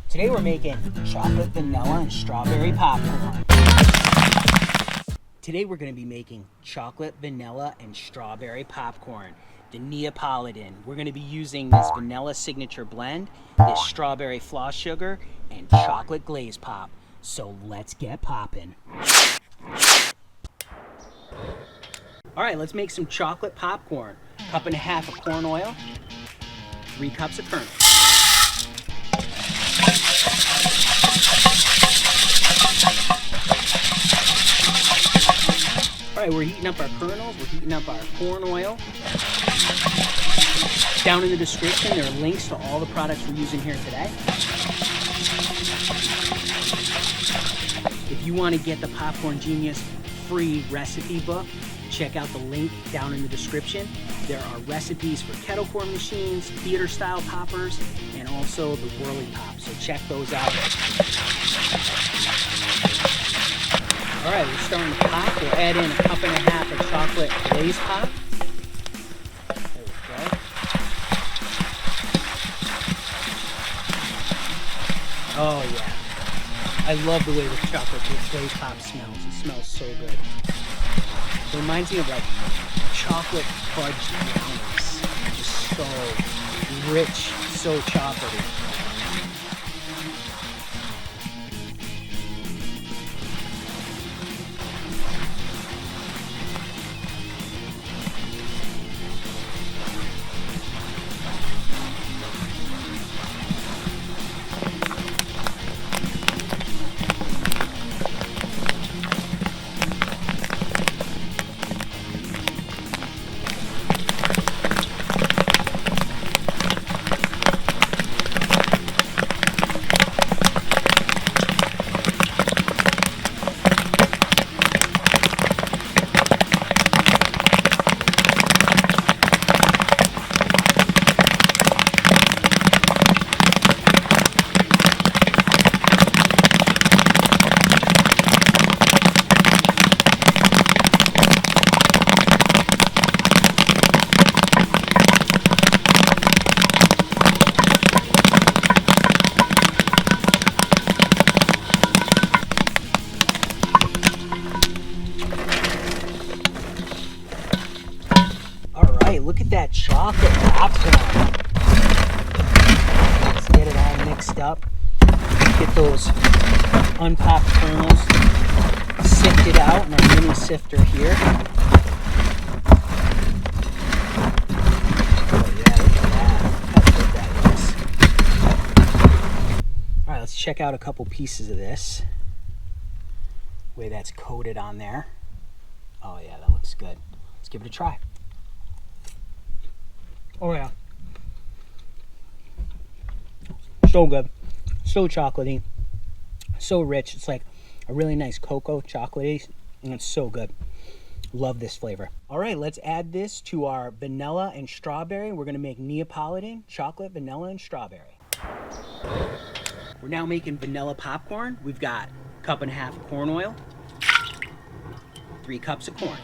Today we're making chocolate, vanilla, and strawberry popcorn. Today we're going to be making chocolate, vanilla, and strawberry popcorn. The Neapolitan. We're going to be using this vanilla signature blend, this strawberry floss sugar, and chocolate glaze pop. So let's get popping. Alright, let's make some chocolate popcorn. 1.5 cups of corn oil, 3 cups of kernels. Alright, we're heating up our kernels, we're heating up our corn oil. Down in the description, there are links to all the products we're using here today. If you want to get the Popcorn Genius free recipe book, check out the link down in the description. There are recipes for kettle corn machines, theater style poppers, and also the whirly pop, so check those out. Alright, we're starting to pop. We'll add in 1.5 cups of chocolate glaze pop. There we go. Oh yeah. I love the way the chocolate glaze pop smells. It smells so good. It reminds me of like chocolate fudge brownies. Just so rich, so chocolatey. Look at that chocolate popcorn. Let's get it all mixed up. Get those unpopped kernels sifted out in our mini sifter here. Oh yeah, look at that. How good that looks. Alright, let's check out a couple pieces of this. The way that's coated on there. Oh yeah, that looks good. Let's give it a try. Oh yeah. So good. So chocolatey. So rich. It's like a really nice cocoa chocolatey. And it's so good. Love this flavor. Alright, let's add this to our vanilla and strawberry. We're going to make Neapolitan chocolate, vanilla, and strawberry. We're now making vanilla popcorn. We've got 1.5 cups of corn oil. 3 cups of corn.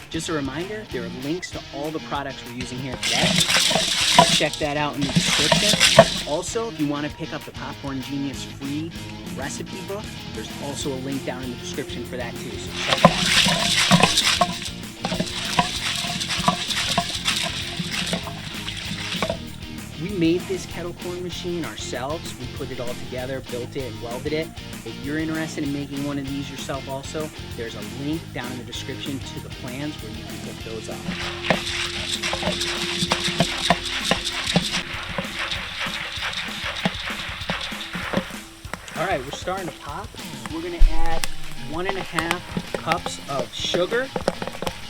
Just a reminder, there are links to all the products we're using here today. Check that out in the description. Also, if you want to pick up the Popcorn Genius free recipe book, there's also a link down in the description for that too, so check that out. We made this kettle corn machine ourselves. We put it all together, built it, and welded it. If you're interested in making one of these yourself also, there's a link down in the description to the plans where you can pick those up. Alright, we're starting to pop. We're going to add 1.5 cups of sugar,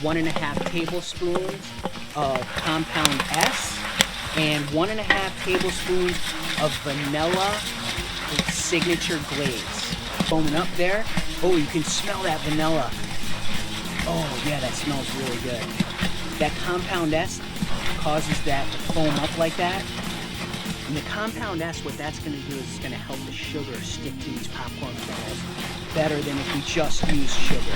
1.5 tablespoons of compound S, and 1.5 tablespoons of vanilla signature glaze. Foaming up there. Oh, you can smell that vanilla. Oh yeah, that smells really good. That compound S causes that to foam up like that. And the compound S, what that's going to do is it's going to help the sugar stick to these popcorn kernels better than if we just use sugar.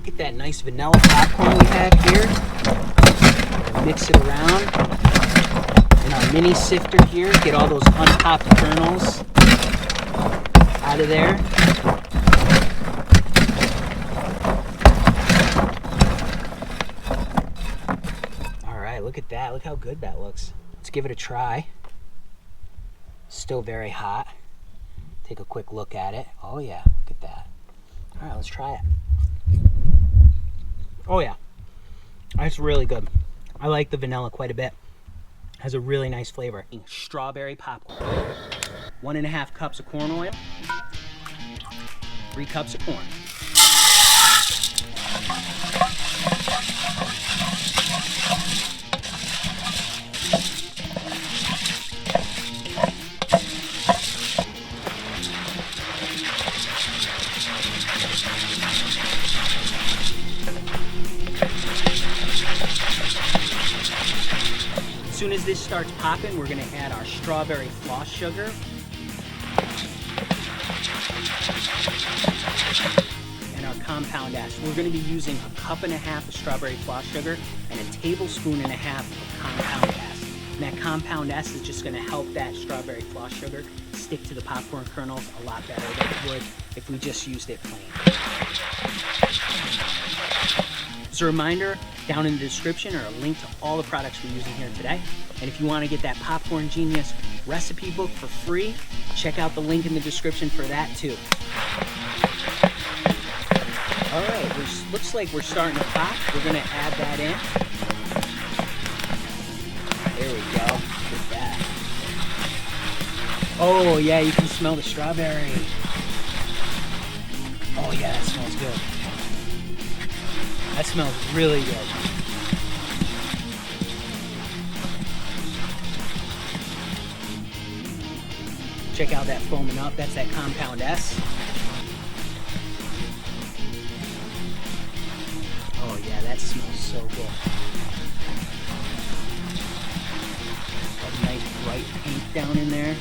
look at that nice vanilla popcorn we have here. Mix it around in our mini sifter here. Get all those unpopped kernels out of there. All right, look at that. Look how good that looks. Let's give it a try. Still very hot. Take a quick look at it. Oh yeah, look at that. All right, let's try it. Oh yeah, that's really good. I like the vanilla quite a bit. Has a really nice flavor. Strawberry popcorn. 1.5 cups of corn oil. 3 cups of corn. As soon as this starts popping, we're going to add our strawberry floss sugar. And our compound S. We're going to be using 1.5 cups of strawberry floss sugar and 1.5 tablespoons of compound S. And that compound S is just going to help that strawberry floss sugar stick to the popcorn kernels a lot better than it would if we just used it plain. As a reminder, down in the description are a link to all the products we're using here today. And if you want to get that Popcorn Genius recipe book for free, check out the link in the description for that too. All right, looks like we're starting to pop. We're going to add that in. There we go. Look at that. Oh yeah, you can smell the strawberry. Oh yeah, that smells good. That smells really good. Check out that foaming up. That's that compound S. Oh yeah, that smells so good. Got a nice bright pink down in there.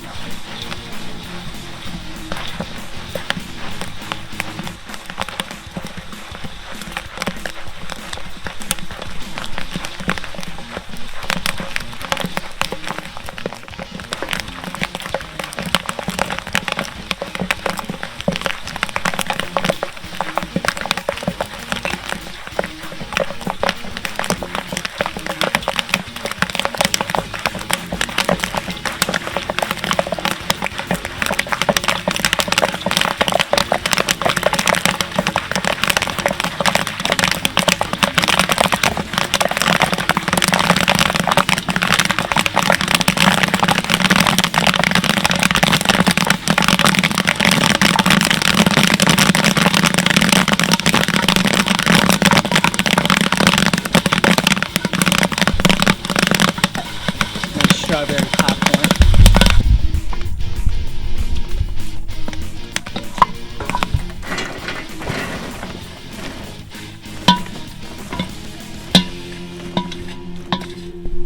Strawberry popcorn.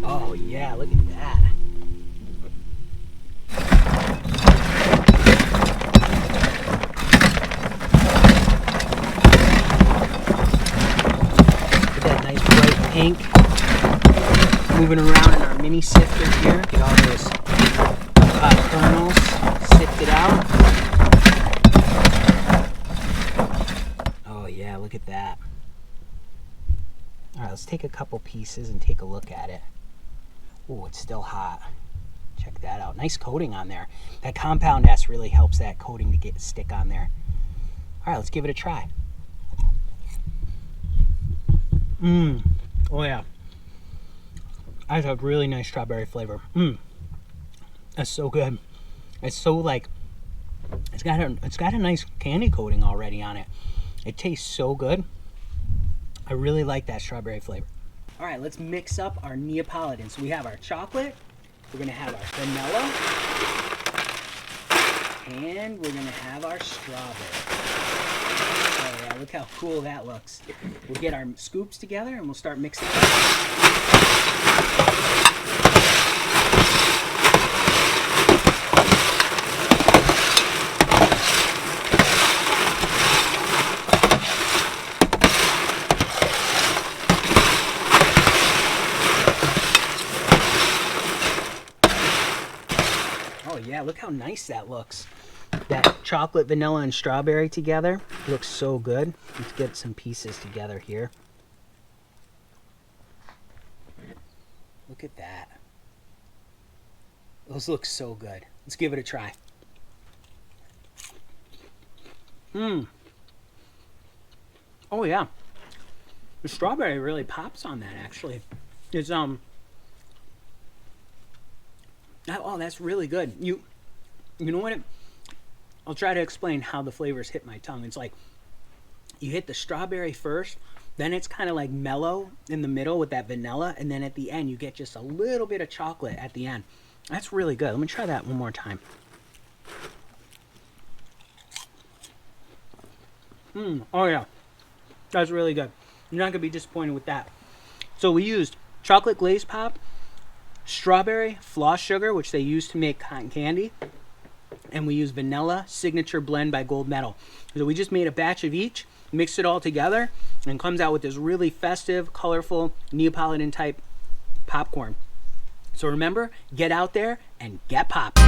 Oh yeah, look at that. Look at that nice bright pink. Moving around in our mini sifter here, get all those kernels sifted out. Oh yeah, look at that. All right, let's take a couple pieces and take a look at it. Oh, it's still hot. Check that out. Nice coating on there. That compound S really helps that coating to stick on there. All right, let's give it a try. Oh yeah. I have a really nice strawberry flavor. That's so good. It's so like, it's got a nice candy coating already on it. It tastes so good. I really like that strawberry flavor. All right, let's mix up our Neapolitan. So we have our chocolate, we're gonna have our vanilla, and we're gonna have our strawberry. Oh yeah, look how cool that looks. We'll get our scoops together and we'll start mixing. yeah, look how nice that looks. That chocolate, vanilla, and strawberry together looks so good. Let's get some pieces together here. Look at that. Those look so good. Let's give it a try. Oh yeah. The strawberry really pops on that actually. It's oh, that's really good. You know what I'll try to explain how the flavors hit my tongue. It's like you hit the strawberry first, then it's kind of like mellow in the middle with that vanilla, and then at the end you get just a little bit of chocolate at the end. That's really good. Let me try that one more time. Oh yeah. That's really good. You're not going to be disappointed with that. So we used chocolate glaze pop, strawberry floss sugar, which they use to make cotton candy, and we used vanilla signature blend by Gold Medal. So we just made a batch of each, mixed it all together, and comes out with this really festive, colorful, Neapolitan type popcorn. So remember, get out there and get popping.